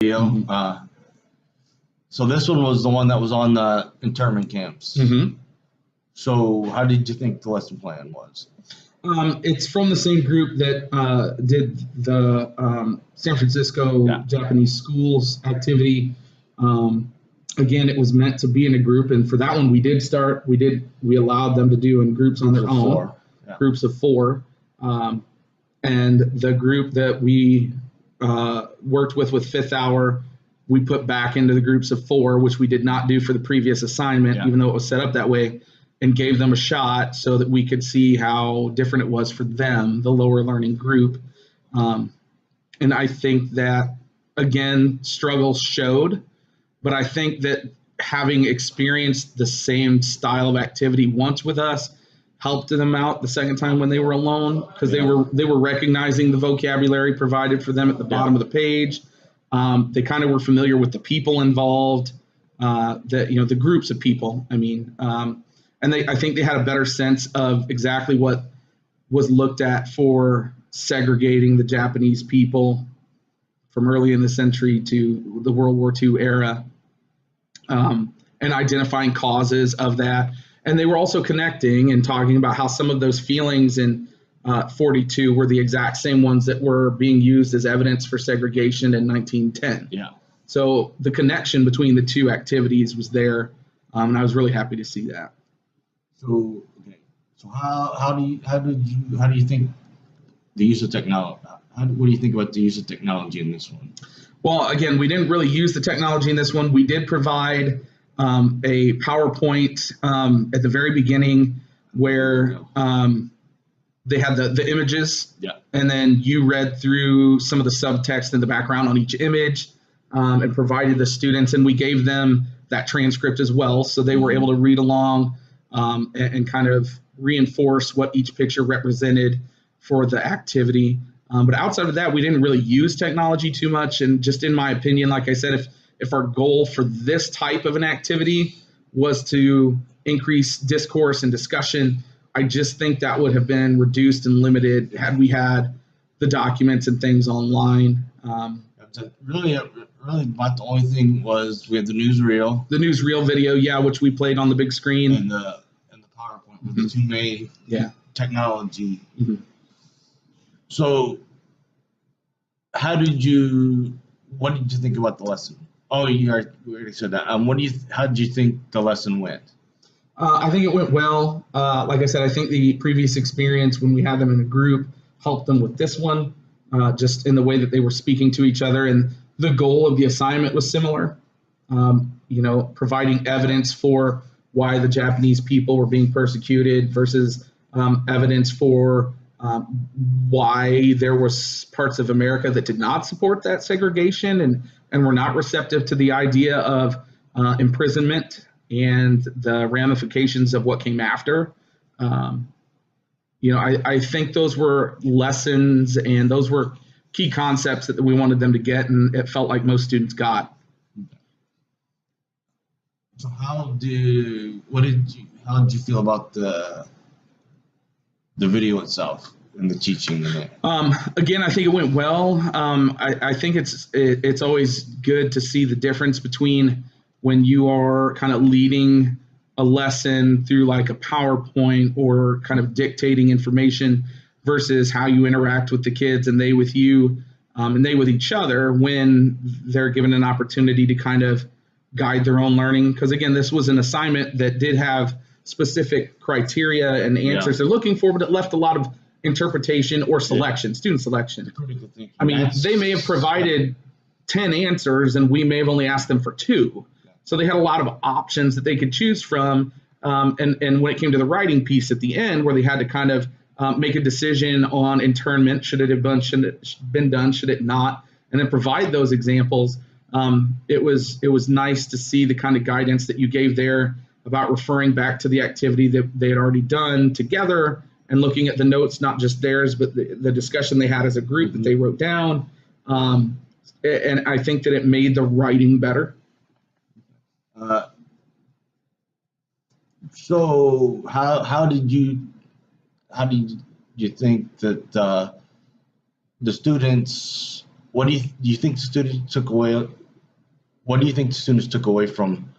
video. Mm-hmm. So this one was the one that was on the internment camps. Mm-hmm. So how did you think the lesson plan was? It's from the same group that did the San Francisco Japanese schools activity. Again, it was meant to be in a group, and for that one, we allowed them to do in groups on their own, groups of 4. And the group that we worked with Fifth Hour, we put back into the groups of 4, which we did not do for the previous assignment, even though it was set up that way, and gave them a shot so that we could see how different it was for them, the lower learning group. And I think that, again, struggles showed, but I think that having experienced the same style of activity once with us helped them out the second time when they were alone, because they were recognizing the vocabulary provided for them at the bottom of the page. They kind of were familiar with the people involved, the groups of people. I mean, and I think they had a better sense of exactly what was looked at for segregating the Japanese people from early in the century to the World War II era, and identifying causes of that. And they were also connecting and talking about how some of those feelings in 42 were the exact same ones that were being used as evidence for segregation in 1910. Yeah. So the connection between the two activities was there, and I was really happy to see that. So how do you think the use of technology? What do you think about the use of technology in this one? Well, again, we didn't really use the technology in this one. We did provide a PowerPoint at the very beginning where they had the images, and then you read through some of the subtext in the background on each image, and provided the students, and we gave them that transcript as well, so they were able to read along and kind of reinforce what each picture represented for the activity. But outside of that, we didn't really use technology too much. And just in my opinion, like I said, if our goal for this type of an activity was to increase discourse and discussion, I just think that would have been reduced and limited had we had the documents and things online. Really about the only thing was we had the newsreel. The newsreel video, which we played on the big screen. And the PowerPoint were the two main technology. Mm-hmm. So what did you think about the lesson? Oh, we already said that. How did you think the lesson went? I think it went well. Like I said, I think the previous experience when we had them in a group helped them with this one, just in the way that they were speaking to each other. And the goal of the assignment was similar, providing evidence for why the Japanese people were being persecuted versus evidence for why there was parts of America that did not support that segregation and were not receptive to the idea of imprisonment and the ramifications of what came after. I think those were lessons and those were key concepts that we wanted them to get, and it felt like most students got. So how did you feel about the video itself and the teaching in it? Again, I think it went well. I think it's always good to see the difference between when you are kind of leading a lesson through like a PowerPoint or kind of dictating information versus how you interact with the kids and they with you, and they with each other when they're given an opportunity to kind of guide their own learning. Because again, this was an assignment that did have specific criteria and answers they're looking for, but it left a lot of interpretation or selection, student selection. I mean, they may have provided 10 answers and we may have only asked them for 2. So they had a lot of options that they could choose from. And when it came to the writing piece at the end, where they had to kind of make a decision on internment, should it have been done, should it not, and then provide those examples, it was nice to see the kind of guidance that you gave there about referring back to the activity that they had already done together and looking at the notes, not just theirs, but the discussion they had as a group that they wrote down. And I think that it made the writing better. So how did you think that the students what do you think the students took away? What do you think the students took away from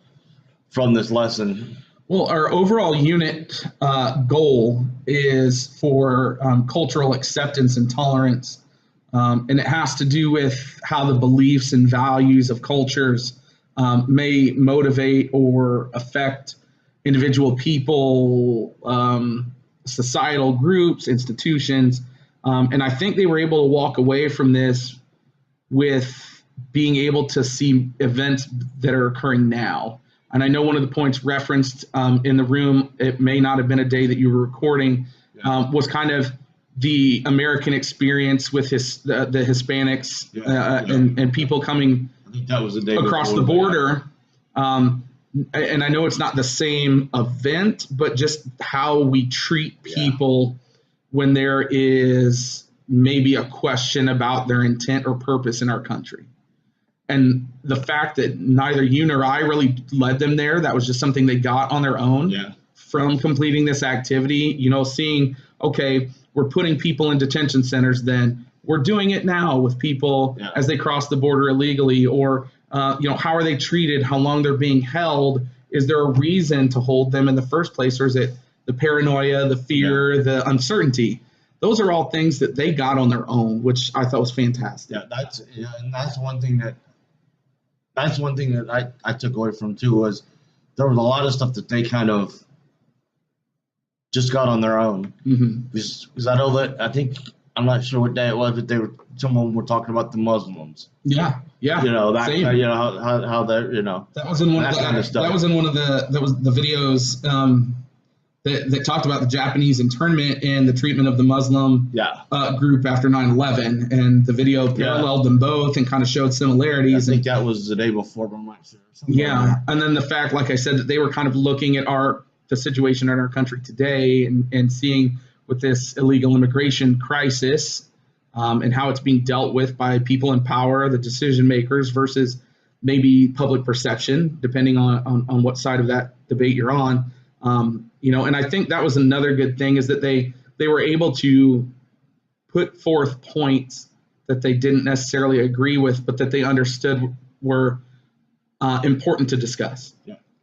this lesson? Well, our overall unit goal is for cultural acceptance and tolerance, and it has to do with how the beliefs and values of cultures may motivate or affect individual people, societal groups, institutions. And I think they were able to walk away from this with being able to see events that are occurring now. And I know one of the points referenced in the room, it may not have been a day that you were recording, was kind of the American experience with the Hispanics and people coming I think that was the day across the border. And I know it's not the same event, but just how we treat people when there is maybe a question about their intent or purpose in our country. And the fact that neither you nor I really led them there, that was just something they got on their own from completing this activity, you know, seeing, okay, we're putting people in detention centers, then we're doing it now with people as they cross the border illegally, or, you know, how are they treated, how long they're being held? Is there a reason to hold them in the first place, or is it the paranoia, the fear, the uncertainty? Those are all things that they got on their own, which I thought was fantastic. Yeah, and that's one thing that I took away from too, was there was a lot of stuff that they kind of just got on their own. Because I know that, I'm not sure what day it was, but someone were talking about the Muslims. Yeah. You know, that Same. you know how that, you know, that was in one that of the, kind of stuff. That was in one of the videos that talked about the Japanese internment and the treatment of the Muslim group after 9/11, and the video paralleled them both and kind of showed similarities. I think that was the day before, but I'm not sure. And then the fact, like I said, that they were kind of looking at the situation in our country today and seeing with this illegal immigration crisis and how it's being dealt with by people in power, the decision makers, versus maybe public perception, depending on what side of that debate you're on. You know, and I think that was another good thing, is that they were able to put forth points that they didn't necessarily agree with, but that they understood were important to discuss.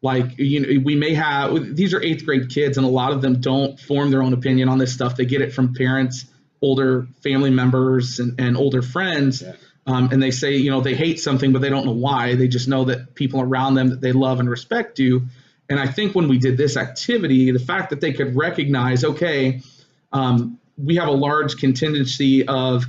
Like, you know, we may have, these are 8th grade kids, and a lot of them don't form their own opinion on this stuff. They get it from parents, older family members, and older friends. And they say, you know, they hate something, but they don't know why. They just know that people around them that they love and respect do. And I think when we did this activity, the fact that they could recognize, okay, we have a large contingency of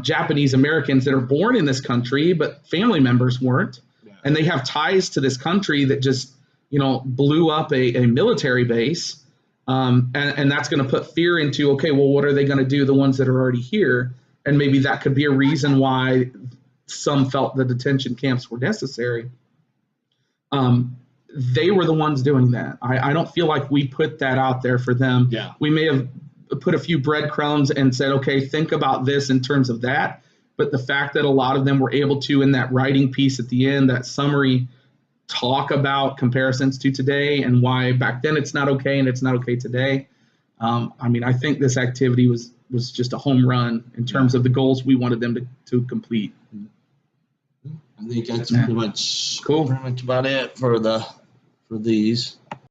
Japanese Americans that are born in this country, but family members weren't. And they have ties to this country that just, you know, blew up a military base. And that's going to put fear into, okay, well, what are they going to do, the ones that are already here? And maybe that could be a reason why some felt the detention camps were necessary. They were the ones doing that. I don't feel like we put that out there for them. We may have put a few breadcrumbs and said, okay, think about this in terms of that. But the fact that a lot of them were able to, in that writing piece at the end, that summary, talk about comparisons to today and why back then it's not okay and it's not okay today. I mean, I think this activity was just a home run in terms of the goals we wanted them to complete. I think that's pretty much about it for these.